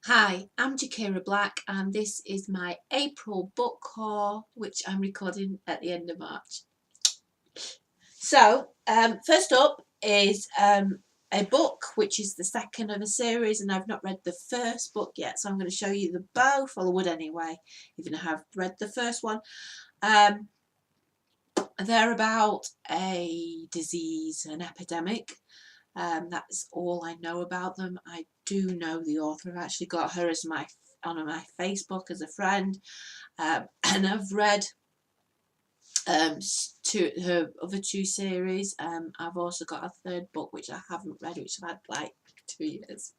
Hi, I'm Jakira Black and this is my April book haul, which I'm recording at the end of March. So, first up is a book which is the second of a series, and I've not read the first book yet, so I'm going to show you the both. Well, I would anyway, even if I have read the first one. They're about a disease, an epidemic. That's all I know about them. I do know the author. I've actually got her as on my Facebook as a friend, and I've read her other two series. I've also got a third book which I haven't read, which I've had like 2 years,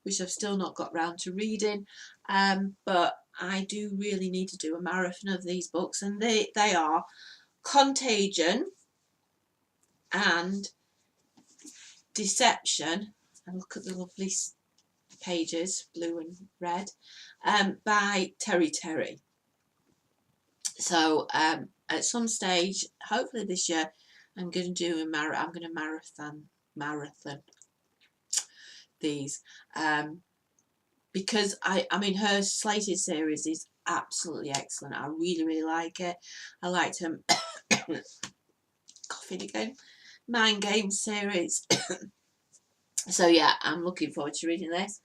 which I've still not got round to reading. But I do really need to do a marathon of these books, and they are Contagion and Deception. And look at the lovely pages, blue and red, by Terry. So at some stage, hopefully this year, I'm going to do I'm going to marathon these, because I mean her Slated series is absolutely excellent. I really like it. I liked her coughing again, Mind Games series. So yeah, I'm looking forward to reading this.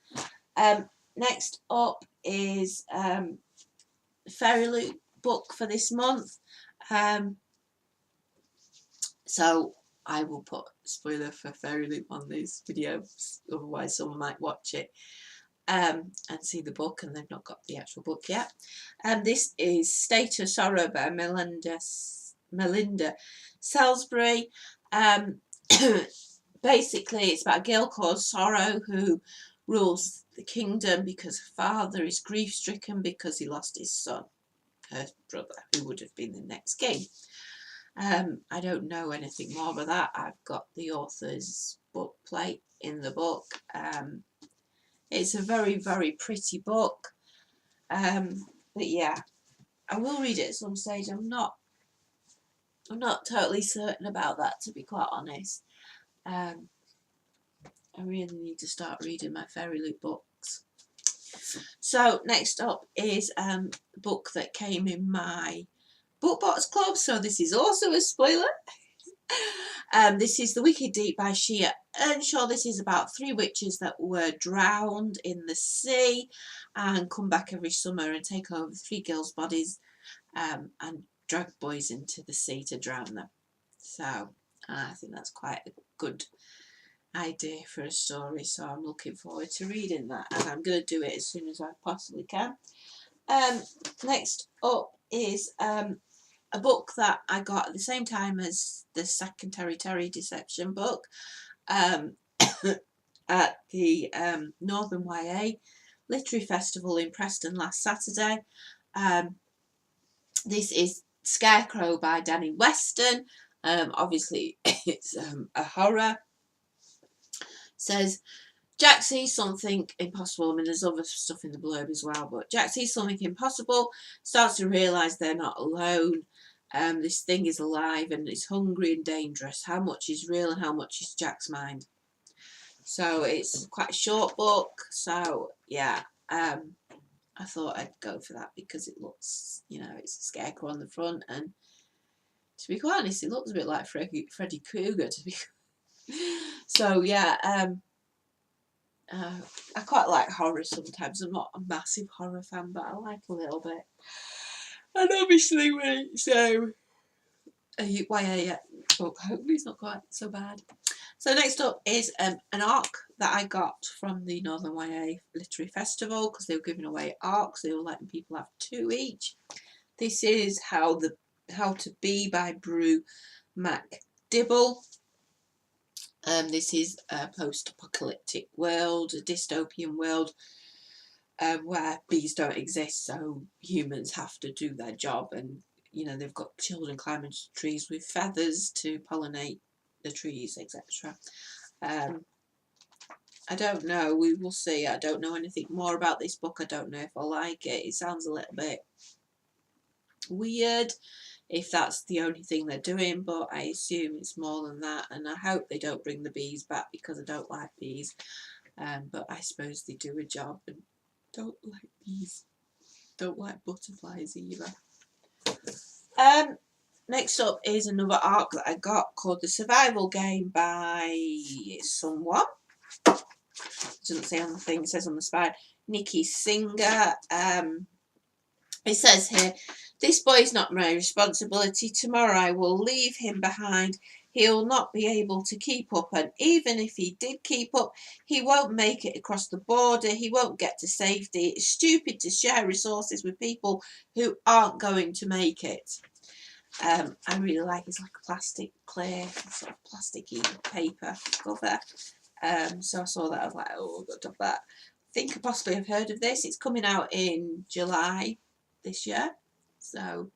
Next up is Fairyloot book for this month. So I will put a spoiler for Fairyloot on these videos, otherwise someone might watch it and see the book and they've not got the actual book yet. This is State of Sorrow by Melinda Salisbury. Basically, it's about a girl called Sorrow who rules the kingdom because her father is grief-stricken because he lost his son, her brother, who would have been the next king. I don't know anything more about that. I've got the author's book plate in the book. It's a very pretty book. But yeah, I will read it at some stage. I'm not totally certain about that, to be quite honest. I really need to start reading my Fairyloot books. So next up is a book that came in my book box club, so this is also a spoiler. This is The Wicked Deep by Shea Earnshaw. This is about 3 witches that were drowned in the sea and come back every summer and take over 3 girls' bodies and drag boys into the sea to drown them. So I think that's quite a good idea for a story, so I'm looking forward to reading that, and I'm going to do it as soon as I possibly can. Next up is a book that I got at the same time as the second Terry Deception book at the Northern YA Literary Festival in Preston last Saturday. This is Scarecrow by Danny Weston. Obviously it's a horror. Says Jack sees something impossible. I mean, there's other stuff in the blurb as well, but Jack sees something impossible, starts to realise they're not alone. This thing is alive and it's hungry and dangerous. How much is real and how much is Jack's mind? So it's quite a short book. So yeah, I thought I'd go for that because it looks, it's a scarecrow on the front, and to be quite honest, it looks a bit like Freddy Krueger. So yeah, I quite like horror sometimes. I'm not a massive horror fan, but I like a little bit. And obviously when it's YA book, hopefully it's not quite so bad. So next up is an ARC that I got from the Northern YA Literary Festival, because they were giving away ARCs. They were letting people have 2 each. This is How to Be by Brew McDibble. This is a post-apocalyptic world, a dystopian world, where bees don't exist, so humans have to do their job, and they've got children climbing trees with feathers to pollinate the trees, etc. I don't know, we will see. I don't know anything more about this book. I don't know if I like it. It sounds a little bit weird if that's the only thing they're doing, but I assume it's more than that, and I hope they don't bring the bees back because I don't like bees, but I suppose they do a job, and Don't like these. Don't like butterflies either. Next up is another arc that I got called The Survival Game by someone. It doesn't say on the thing, it says on the spine. Nikki Singer. It says here, this boy is not my responsibility. Tomorrow I will leave him behind. He'll not be able to keep up, and even if he did keep up, he won't make it across the border. He won't get to safety. It's stupid to share resources with people who aren't going to make it. I really like it's like a plastic clear, sort of plasticky paper cover. So I saw that, I was like, oh, I've got to have that. I think I possibly have heard of this. It's coming out in July this year. So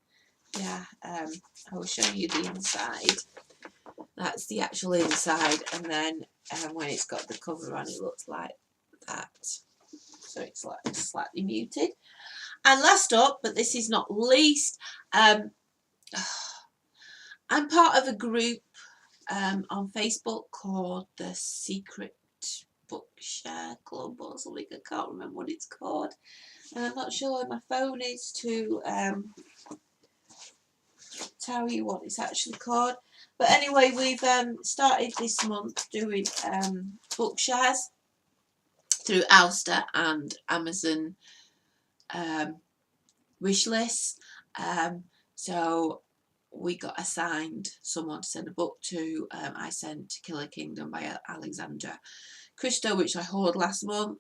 yeah, I will show you the inside. That's the actual inside, and then when it's got the cover on, it looks like that. So it's like slightly muted. And last up, but this is not least, I'm part of a group on Facebook called the Secret Bookshare Club or something. I can't remember what it's called, and I'm not sure where my phone is to tell you what it's actually called. But anyway, we've started this month doing book shares through Alster and Amazon wish lists. So we got assigned someone to send a book to. I sent Killer Kingdom by Alexandra Christo, which I hoarded last month.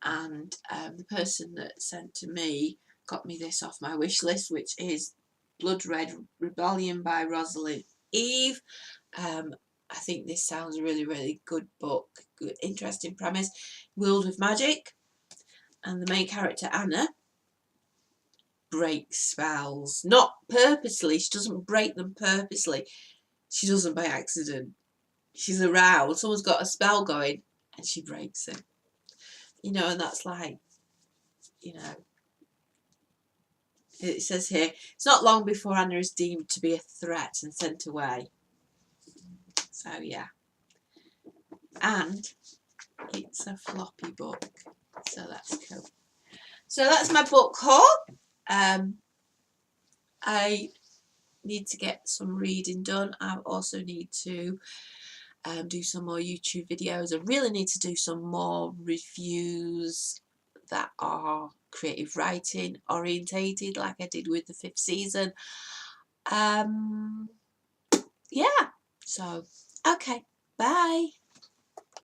And the person that sent to me got me this off my wish list, which is Blood Red Rebellion by Rosalind Eve. I think this sounds a really, really good book. Good, interesting premise. World of Magic. And the main character, Anna, breaks spells. Not purposely. She doesn't break them purposely. She does them by accident. She's around. Someone's got a spell going and she breaks it. You know, and that's like, you know, it says here, it's not long before Anna is deemed to be a threat and sent away. So, yeah. And it's a floppy book. So that's cool. So that's my book haul. I need to get some reading done. I also need to do some more YouTube videos. I really need to do some more reviews that are creative writing orientated, like I did with the 5th season. Yeah, so okay, bye.